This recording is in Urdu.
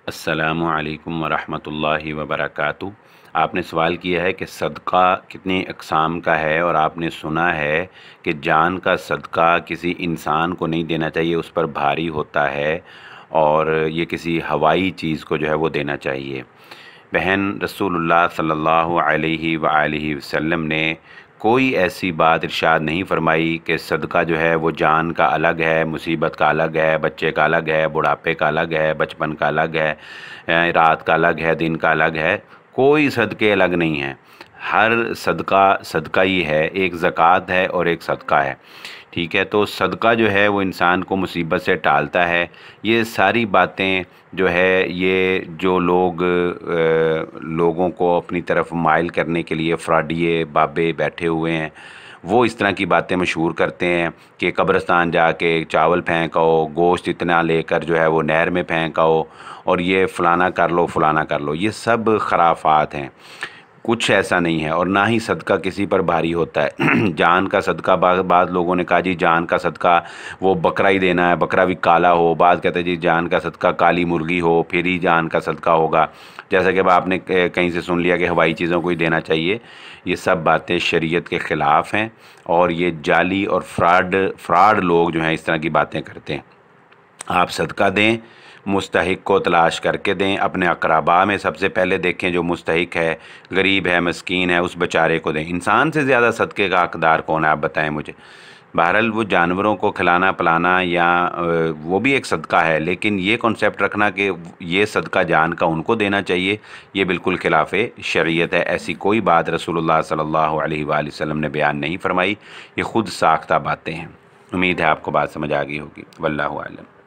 السلام علیکم ورحمۃ اللہ وبرکاتہ۔ آپ نے سوال کیا ہے کہ صدقہ کتنی اقسام کا ہے، اور آپ نے سنا ہے کہ جان کا صدقہ کسی انسان کو نہیں دینا چاہیے، اس پر بھاری ہوتا ہے، اور یہ کسی ہوائی چیز کو جو ہے وہ دینا چاہیے۔ بہن، رسول اللہ صلی اللہ علیہ وآلہ وسلم نے کوئی ایسی بات ارشاد نہیں فرمائی کہ صدقہ جو ہے وہ جان کا الگ ہے، مصیبت کا الگ ہے، بچے کا الگ ہے، بڑھاپے کا الگ ہے، بچپن کا الگ ہے، رات کا الگ ہے، دن کا الگ ہے۔ کوئی صدقے الگ نہیں ہیں، ہر صدقہ صدقہ ہی ہے، ایک زکوٰۃ ہے اور ایک صدقہ ہے، ٹھیک ہے۔ تو صدقہ جو ہے وہ انسان کو مصیبت سے ٹالتا ہے۔ یہ ساری باتیں جو ہے، یہ جو لوگوں کو اپنی طرف مائل کرنے کے لیے فراڈیے بابے بیٹھے ہوئے ہیں، وہ اس طرح کی باتیں مشہور کرتے ہیں کہ قبرستان جا کے چاول پھینک آؤ، گوشت اتنا لے کر جو ہے وہ نہر میں پھینک آؤ، اور یہ فلانا کر لو فلانا کر لو۔ یہ سب خرافات ہیں، کچھ ایسا نہیں ہے، اور نہ ہی صدقہ کسی پر بھاری ہوتا ہے۔ جان کا صدقہ، بعض لوگوں نے کہا جی جان کا صدقہ وہ بکرا ہی دینا ہے، بکرا بھی کالا ہو، بعض کہتے ہیں جی جان کا صدقہ کالی مرغی ہو پھر ہی جان کا صدقہ ہوگا، جیسا کہ آپ نے کہیں سے سن لیا کہ ہوائی چیزوں کو ہی دینا چاہیے۔ یہ سب باتیں شریعت کے خلاف ہیں، اور یہ جعلی اور فراڈ لوگ جو ہیں اس طرح کی باتیں کرتے ہیں۔ آپ صدقہ دیں، مستحق کو تلاش کر کے دیں، اپنے اقرباء میں سب سے پہلے دیکھیں جو مستحق ہے، غریب ہے، مسکین ہے، اس بیچارے کو دیں۔ انسان سے زیادہ صدقے کا حقدار کون ہے، آپ بتائیں مجھے۔ بہرحال وہ جانوروں کو کھلانا پلانا یا وہ بھی ایک صدقہ ہے، لیکن یہ کنسیپٹ رکھنا کہ یہ صدقہ جان کا ان کو دینا چاہیے، یہ بالکل خلاف شریعت ہے۔ ایسی کوئی بات رسول اللہ صلی اللہ علیہ وآلہ وسلم نے بیان نہیں فرمائی، یہ خود ساختہ باتیں ہیں۔ امید ہے آپ کو بات سمجھ آ گئی ہوگی، واللہ اعلم۔